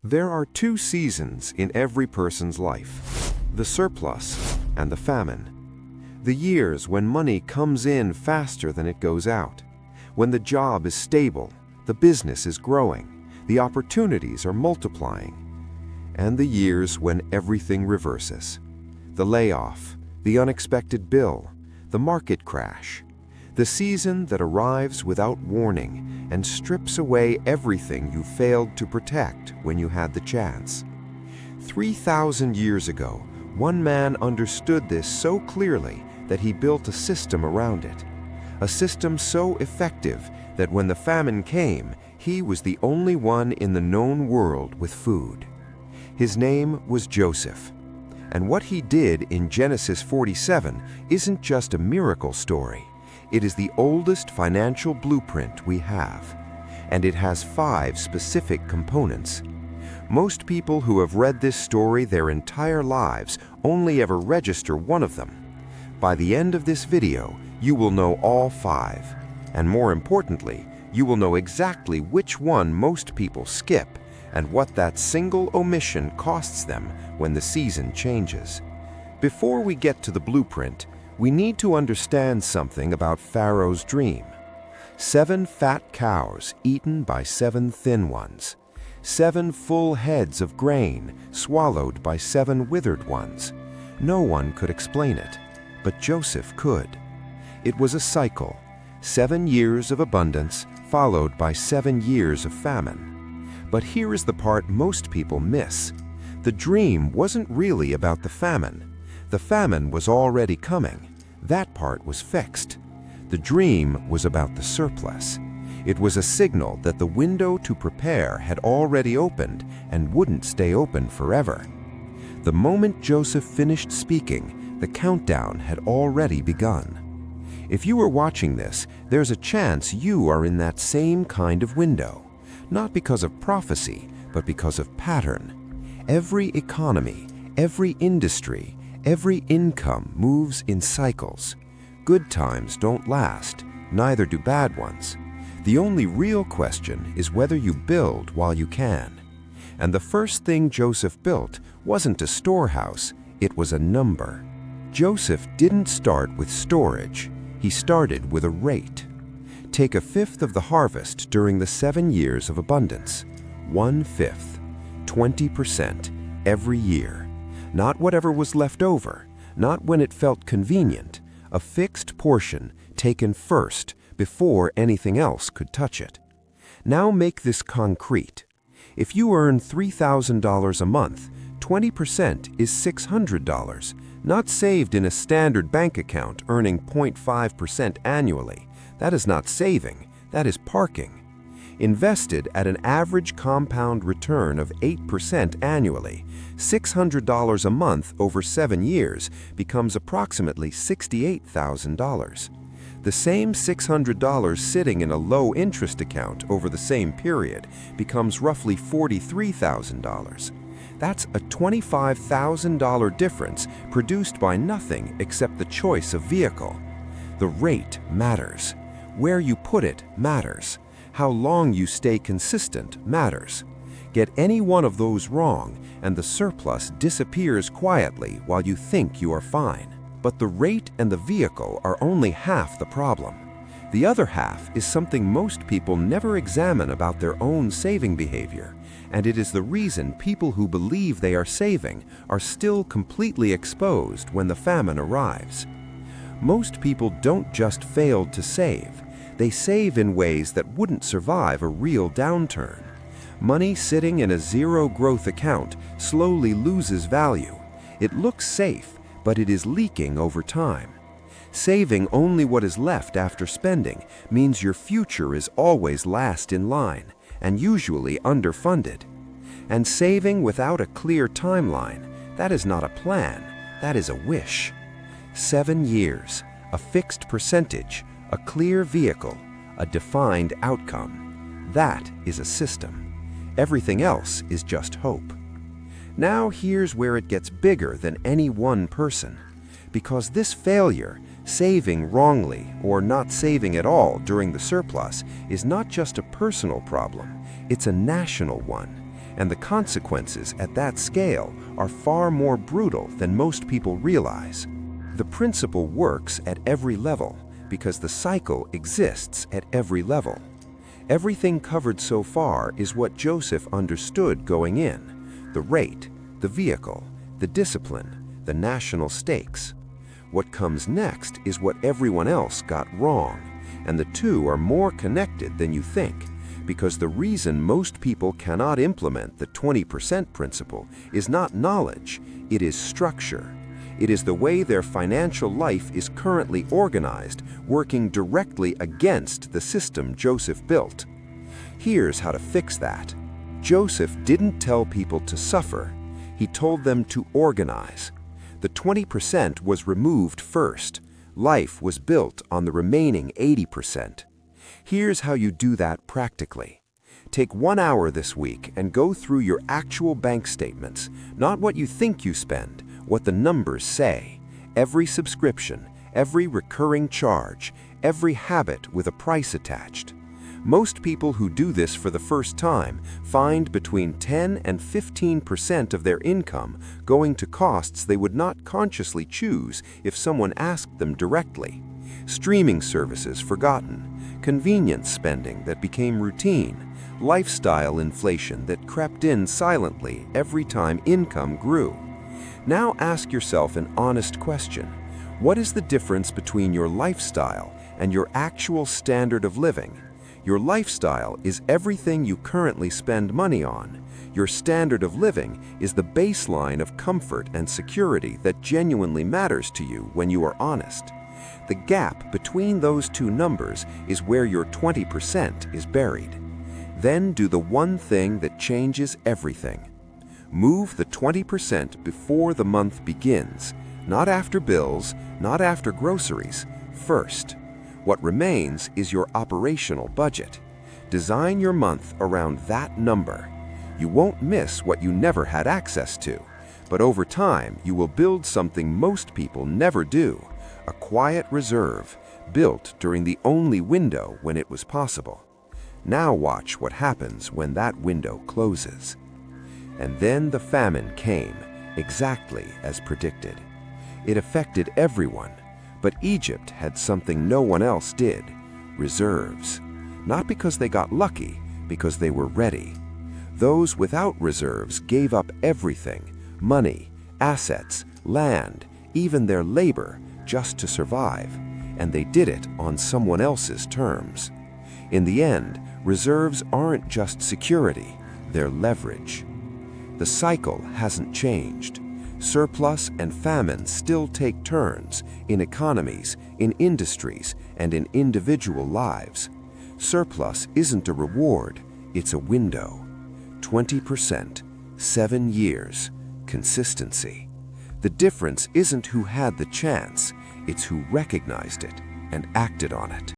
There are two seasons in every person's life: the surplus and the famine. The years when money comes in faster than it goes out, when the job is stable, the business is growing, the opportunities are multiplying. And the years when everything reverses: the layoff, the unexpected bill, the market crash. The season that arrives without warning and strips away everything you failed to protect when you had the chance. 3,000 years ago, one man understood this so clearly that he built a system around it. A system so effective that when the famine came, he was the only one in the known world with food. His name was Joseph. And what he did in Genesis 47 isn't just a miracle story. It is the oldest financial blueprint we have, and it has 5 specific components. Most people who have read this story their entire lives only ever register one of them. By the end of this video, you will know all 5, and more importantly, you will know exactly which one most people skip and what that single omission costs them when the season changes. Before we get to the blueprint, we need to understand something about Pharaoh's dream. 7 fat cows eaten by 7 thin ones. 7 full heads of grain swallowed by 7 withered ones. No one could explain it, but Joseph could. It was a cycle: 7 years of abundance followed by 7 years of famine. But here is the part most people miss. The dream wasn't really about the famine. The famine was already coming. That part was fixed. The dream was about the surplus. It was a signal that the window to prepare had already opened and wouldn't stay open forever. The moment Joseph finished speaking, the countdown had already begun. If you are watching this, there's a chance you are in that same kind of window. Not because of prophecy, but because of pattern. Every economy, every industry, every income moves in cycles. Good times don't last, neither do bad ones. The only real question is whether you build while you can. And the first thing Joseph built wasn't a storehouse, it was a number. Joseph didn't start with storage, he started with a rate. Take 1/5 of the harvest during the 7 years of abundance. 1/5, 20% every year. Not whatever was left over, not when it felt convenient, a fixed portion taken first before anything else could touch it. Now make this concrete. If you earn $3,000 a month, 20% is $600, not saved in a standard bank account earning 0.5% annually. That is not saving, that is parking. Invested at an average compound return of 8% annually, $600 a month over 7 years becomes approximately $68,000. The same $600 sitting in a low-interest account over the same period becomes roughly $43,000. That's a $25,000 difference produced by nothing except the choice of vehicle. The rate matters. Where you put it matters. How long you stay consistent matters. Get any one of those wrong, and the surplus disappears quietly while you think you are fine. But the rate and the vehicle are only half the problem. The other half is something most people never examine about their own saving behavior, and it is the reason people who believe they are saving are still completely exposed when the famine arrives. Most people don't just fail to save. They save in ways that wouldn't survive a real downturn. Money sitting in a zero-growth account slowly loses value. It looks safe, but it is leaking over time. Saving only what is left after spending means your future is always last in line, and usually underfunded. And saving without a clear timeline, that is not a plan, that is a wish. 7 years, a fixed percentage, a clear vehicle, a defined outcome. That is a system. Everything else is just hope. Now here's where it gets bigger than any one person. Because this failure, saving wrongly or not saving at all during the surplus, is not just a personal problem, it's a national one. And the consequences at that scale are far more brutal than most people realize. The principle works at every level because the cycle exists at every level. Everything covered so far is what Joseph understood going in: the rate, the vehicle, the discipline, the national stakes. What comes next is what everyone else got wrong, and the two are more connected than you think, because the reason most people cannot implement the 20% principle is not knowledge, it is structure. It is the way their financial life is currently organized, working directly against the system Joseph built. Here's how to fix that. Joseph didn't tell people to suffer, he told them to organize. The 20% was removed first. Life was built on the remaining 80%. Here's how you do that practically. Take 1 hour this week and go through your actual bank statements, not what you think you spend, what the numbers say. Every subscription, every recurring charge, every habit with a price attached. Most people who do this for the first time find between 10 and 15% of their income going to costs they would not consciously choose if someone asked them directly. Streaming services forgotten, convenience spending that became routine, lifestyle inflation that crept in silently every time income grew. Now ask yourself an honest question. What is the difference between your lifestyle and your actual standard of living? Your lifestyle is everything you currently spend money on. Your standard of living is the baseline of comfort and security that genuinely matters to you when you are honest. The gap between those two numbers is where your 20% is buried. Then do the one thing that changes everything. Move the 20% before the month begins, not after bills, not after groceries, first. What remains is your operational budget. Design your month around that number. You won't miss what you never had access to, but over time you will build something most people never do: a quiet reserve built during the only window when it was possible. Now watch what happens when that window closes. And then the famine came, exactly as predicted. It affected everyone. But Egypt had something no one else did: reserves. Not because they got lucky, because they were ready. Those without reserves gave up everything: money, assets, land, even their labor, just to survive. And they did it on someone else's terms. In the end, reserves aren't just security, they're leverage. The cycle hasn't changed. Surplus and famine still take turns in economies, in industries, and in individual lives. Surplus isn't a reward, it's a window. 20%, 7 years, consistency. The difference isn't who had the chance, it's who recognized it and acted on it.